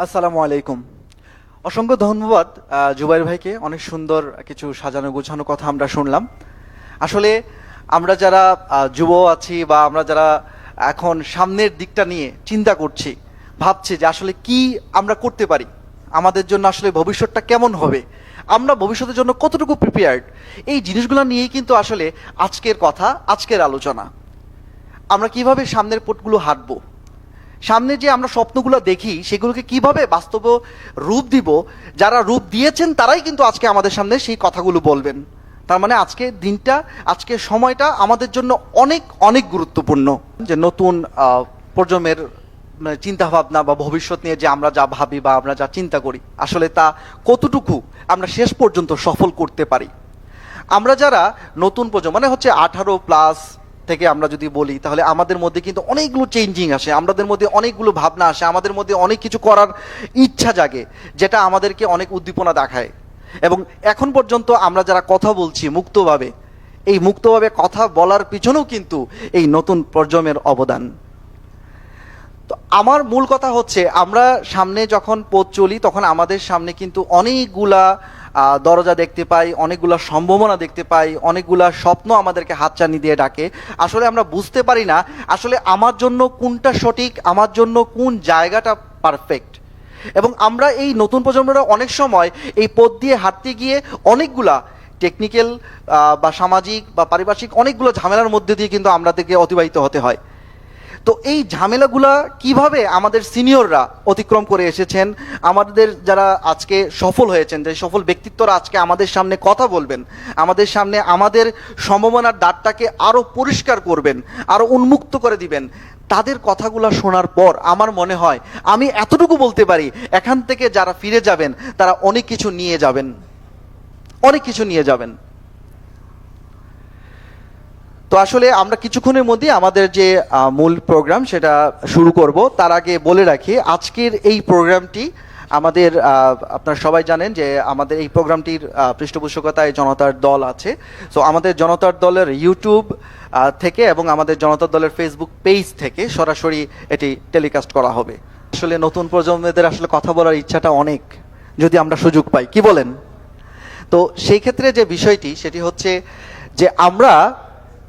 আসসালামু আলাইকুম। অসংখ্য ধন্যবাদ জুবাইর ভাইকে। অনেক সুন্দর কিছু সাজানো গোছানো কথা আমরা শুনলাম। আসলে আমরা যারা যুব আছি বা আমরা যারা এখন সামনের দিকটা নিয়ে চিন্তা করছি, ভাবছি যে আসলে কি আমরা করতে পারি, আমাদের জন্য আসলে ভবিষ্যৎটা কেমন হবে, আমরা ভবিষ্যতের জন্য কতটুকু প্রিপেয়ার্ড, এই জিনিসগুলো নিয়েই কিন্তু আসলে আজকের কথা, আজকের আলোচনা। আমরা কিভাবে সামনের পথগুলো হাঁটবো, সামনে যে আমরা স্বপ্নগুলো দেখি সেগুলোকে কিভাবে বাস্তব রূপ দিব, যারা রূপ দিয়েছেন তারাই কিন্তু আজকে আমাদের সামনে সেই কথাগুলো বলবেন। তার মানে আজকে দিনটা, আজকে সময়টা আমাদের জন্য অনেক অনেক গুরুত্বপূর্ণ। যে নতুন প্রজন্মের চিন্তা ভাবনা বা ভবিষ্যৎ নিয়ে যে আমরা যা ভাবি বা আমরা যা চিন্তা করি, আসলে তা কতটুকু আমরা শেষ পর্যন্ত সফল করতে পারি। আমরা যারা নতুন প্রজন্ম, মানে হচ্ছে 18+ থেকে আমরা যদি বলি, তাহলে আমাদের মধ্যে কিন্তু অনেকগুলো চেঞ্জিং আসে, আমাদের মধ্যে অনেকগুলো ভাবনা আসে, আমাদের মধ্যে অনেক কিছু করার ইচ্ছা জাগে, যেটা আমাদেরকে অনেক উদ্দীপনা দেখায়। এবং এখন পর্যন্ত আমরা যারা কথা বলছি মুক্তভাবে, এই মুক্তভাবে কথা বলার পিছনেও কিন্তু এই নতুন প্রজন্মের অবদান। তো আমার মূল কথা হচ্ছে, আমরা সামনে যখন পথ চলি তখন আমাদের সামনে কিন্তু অনেকগুলা দরজা দেখতে পাই, অনেকগুলা সম্ভাবনা দেখতে পাই, অনেকগুলা স্বপ্ন আমাদেরকে হাতছানি দিয়ে ডাকে। আসলে আমরা বুঝতে পারি না আসলে আমার জন্য কোনটা সঠিক, আমার জন্য কোন জায়গাটা পারফেক্ট। এবং আমরা এই নতুন প্রজন্মরা অনেক সময় এই পথ দিয়ে হাঁটতে গিয়ে অনেকগুলা টেকনিক্যাল বা সামাজিক বা পারিপার্শ্বিক অনেকগুলো ঝামেলার মধ্যে দিয়ে কিন্তু আমাদেরকে অতিবাহিত হতে হয়। তো এই ঝামেলাগুলা কিভাবে আমাদের সিনিয়ররা অতিক্রম করে এসেছেন, আমাদের যারা আজকে সফল হয়েছেন, যে সফল ব্যক্তিত্বরা আজকে আমাদের সামনে কথা বলবেন, আমাদের সামনে আমাদের সম্ভাবনার দ্বারটাকে আরও পরিষ্কার করবেন, আরও উন্মুক্ত করে দিবেন, তাদের কথাগুলো শোনার পর আমার মনে হয় আমি এতটুকু বলতে পারি, এখান থেকে যারা ফিরে যাবেন তারা অনেক কিছু নিয়ে যাবেন, অনেক কিছু নিয়ে যাবেন। তো আসলে আমরা কিছুক্ষণের মধ্যে আমাদের যে মূল প্রোগ্রাম সেটা শুরু করব। তার আগে বলে রাখি, আজকের এই প্রোগ্রামটি আমাদের আপনারা সবাই জানেন যে আমাদের এই প্রোগ্রামটির পৃষ্ঠপোষকতায় জনতার দল আছে। সো আমাদের জনতার দলের ইউটিউব থেকে এবং আমাদের জনতার দলের ফেসবুক পেজ থেকে সরাসরি এটি টেলিকাস্ট করা হবে। আসলে নতুন প্রজন্মদের আসলে কথা বলার ইচ্ছাটা অনেক, যদি আমরা সুযোগ পাই, কি বলেন? তো সেই ক্ষেত্রে যে বিষয়টি সেটি হচ্ছে যে আমরা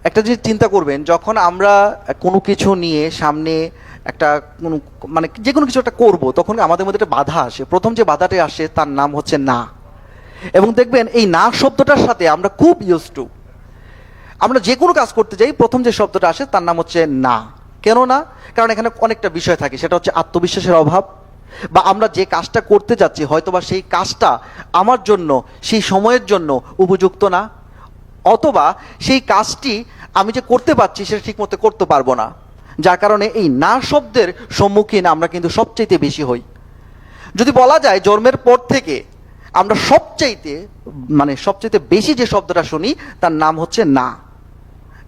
একটা জিনিস চিন্তা করবেন, যখন আমরা কোনো কিছু নিয়ে সামনে একটা কোনো মানে যে কোনো কিছু একটা করবো, তখন আমাদের মধ্যে একটা বাধা আসে। প্রথম যে বাধাটা আসে তার নাম হচ্ছে না। এবং দেখবেন এই না শব্দটার সাথে আমরা খুব ইউজ টু, আমরা যে কোনো কাজ করতে যাই প্রথম যে শব্দটা আসে তার নাম হচ্ছে না। কেন না? কারণ এখানে অনেকটা বিষয় থাকে, সেটা হচ্ছে আত্মবিশ্বাসের অভাব, বা আমরা যে কাজটা করতে যাচ্ছি হয়তোবা সেই কাজটা আমার জন্য সেই সময়ের জন্য উপযুক্ত না, অথবা সেই কাজটি আমি যে করতে পারছি সেটা ঠিক মতো করতে পারবো না, যার কারণে এই না শব্দের সম্মুখীন আমরা কিন্তু সবচাইতে বেশি হই। যদি বলা যায় জন্মের পর থেকে আমরা সবচাইতে বেশি যে শব্দটা শুনি তার নাম হচ্ছে না,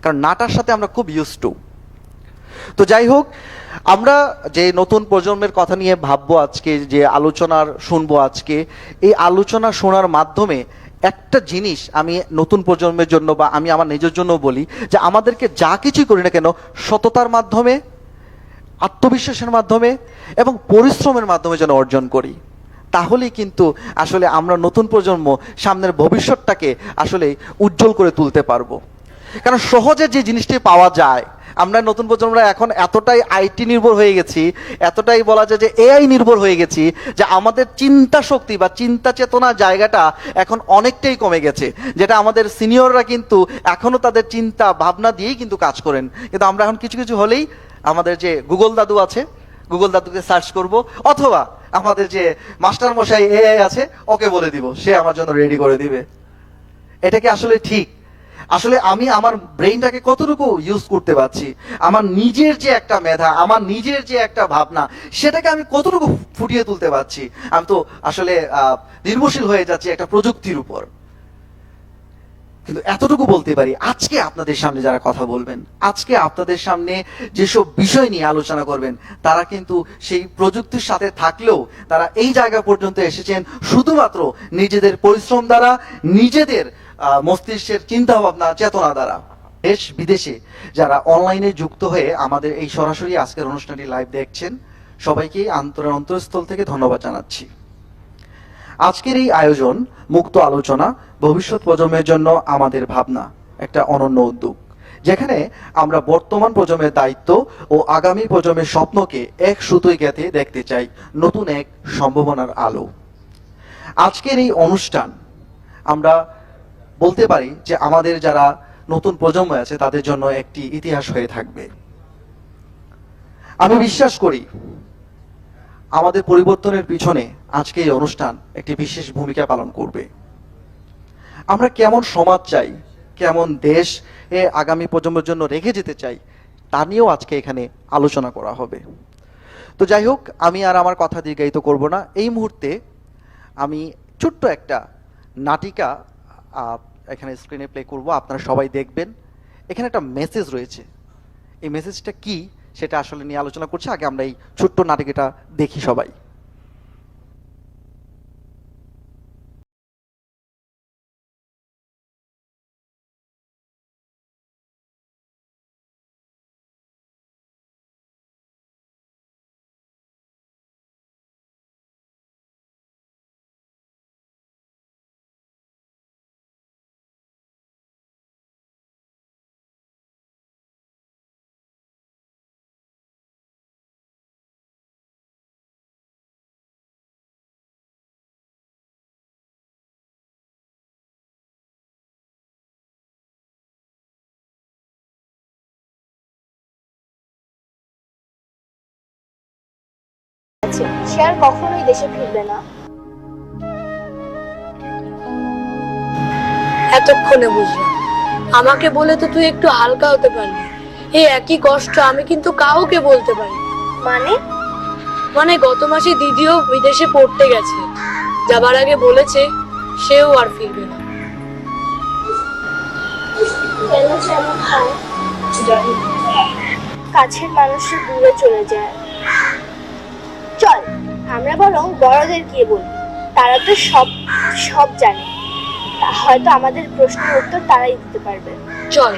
কারণ নাটার সাথে আমরা খুব ইউজ টু। তো যাই হোক, আমরা যে নতুন প্রজন্মের কথা নিয়ে ভাববো আজকে, যে আলোচনার শুনবো আজকে, এই আলোচনা শোনার মাধ্যমে একটা জিনিস আমি নতুন প্রজন্মের জন্য বা আমি আমার নিজের জন্য বলি, যে আমাদেরকে যা কিছুই করি না কেন সততার মাধ্যমে, আত্মবিশ্বাসের মাধ্যমে এবং পরিশ্রমের মাধ্যমে যেন অর্জন করি, তাহলেই কিন্তু আসলে আমরা নতুন প্রজন্ম সামনের ভবিষ্যৎটাকে আসলে উজ্জ্বল করে তুলতে পারবো। কারণ সহজে যে জিনিসটি পাওয়া যায়, আমরা নতুন প্রজন্মরা এখন এতটাই আইটি নির্ভর হয়ে গেছি, এতটাই বলা যায় যে এআই নির্ভর হয়ে গেছি, যে আমাদের চিন্তা শক্তি বা চিন্তা চেতনা জায়গাটা এখন অনেকটাই কমে গেছে, যেটা আমাদের সিনিয়ররা কিন্তু এখনো তাদের চিন্তা ভাবনা দিয়েই কিন্তু কাজ করেন। কিন্তু আমরা এখন কিছু কিছু হলেই আমাদের যে গুগল দাদু আছে, গুগল দাদুকে সার্চ করব, অথবা আমাদের যে মাস্টার মশাই এআই আছে ওকে বলে দিব, সে আমার জন্য রেডি করে দিবে। এটা কি আসলে ঠিক? আসলে আমি আমার ব্রেইনটাকে কতটুকু ইউজ করতে পারছি, আমার নিজের যে একটা মেধা, আমার নিজের যে একটা ভাবনা, সেটাকে আমি কতটুকু ফুটিয়ে তুলতে পারছি? আমি তো আসলে নির্ভরশীল হয়ে যাচ্ছি একটা প্রযুক্তির উপর। কিন্তু এতটুকু বলতে পারি, আজকে আপনাদের সামনে যারা কথা বলবেন, আজকে আপনাদের সামনে যেসব বিষয় নিয়ে আলোচনা করবেন, তারা কিন্তু সেই প্রযুক্তির সাথে থাকলেও তারা এই জায়গা পর্যন্ত এসেছেন শুধুমাত্র নিজেদের পরিশ্রম দ্বারা, নিজেদের মস্তিষ্কের চিন্তা ভাবনা চেতনা দ্বারা। দেশ বিদেশে যারা অনলাইনে যুক্ত হয়ে আমাদের এই সরাসরি আজকের অনুষ্ঠানটি লাইভ দেখছেন, সবাইকে অন্তরস্থল থেকে ধন্যবাদ জানাচ্ছি। আজকের এই আয়োজন মুক্ত আলোচনা, ভবিষ্যৎ প্রজন্মের জন্য আমাদের ভাবনা, একটা অনন্য উদ্যোগ, যেখানে আমরা বর্তমান প্রজন্মের দায়িত্ব ও আগামী প্রজন্মের স্বপ্নকে এক সুতোয় গেঁথে দেখতে চাই নতুন এক সম্ভাবনার আলো। আজকের এই অনুষ্ঠান আমরা বলতে পারি যে আমাদের যারা নতুন প্রজন্ম আছে তাদের জন্য একটি ইতিহাস হয়ে থাকবে। আমি বিশ্বাস করি আমাদের পরিবর্তনের পিছনে আজকে এই অনুষ্ঠান একটি বিশেষ ভূমিকা পালন করবে। আমরা কেমন সমাজ চাই, কেমন দেশ আগামী প্রজন্মের জন্য রেখে যেতে চাই, তা নিয়েও আজকে এখানে আলোচনা করা হবে। তো যাই হোক, আমি আর আমার কথা দীর্ঘায়িত করব না। এই মুহূর্তে আমি ছোট্ট একটা নাটিকা এখানে স্ক্রিনে প্লে করব, আপনারা সবাই দেখবেন। এখানে একটা মেসেজ রয়েছে, এই মেসেজটা কি সেটা আসলে নিয়ে আলোচনা করছি। আগে আমরা এই ছোট্ট নাটিকাটা দেখি সবাই। আছে, সে আর কখনোই দেশে ফিরবে না। এতক্ষণে বুঝলাম, আমাকে বলে তো তুই একটু হালকা হতে পারলি। এই একই কষ্ট আমি কিন্তু কাউকে বলতে পারি। মানে গত মাসে দিদিও বিদেশে পড়তে গেছে, যাবার আগে বলেছে সেও আর ফিরবে না। কেন যেন হয়, কাছের মানুষের দূরে চলে যায়। চল আমরা বরং বড়দের গিয়ে বলি, তারা তো সব সব জানে, হয়তো আমাদের প্রশ্নের উত্তর তারাই দিতে পারবে। চল।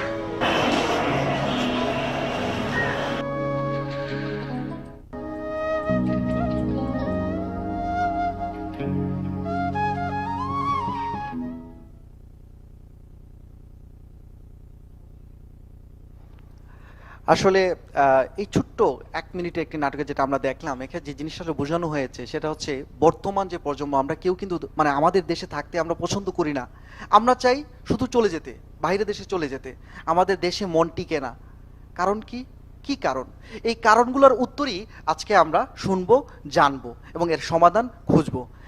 আসলে এই ছোট্ট 1 মিনিটে একটি নাটকে যেটা আমরা দেখলাম, এখানে যে জিনিসটা বোঝানো হয়েছে সেটা হচ্ছে বর্তমান যে প্রজন্ম, আমরা কেউ কিন্তু মানে আমাদের দেশে থাকতে আমরা পছন্দ করি না। আমরা চাই শুধু চলে যেতে, বাইরে দেশে চলে যেতে। আমাদের দেশে মন টিকে না। কারণ কি? কি কারণ? এই কারণগুলোর উত্তরই আজকে আমরা শুনবো, জানবো এবং এর সমাধান খুঁজবো।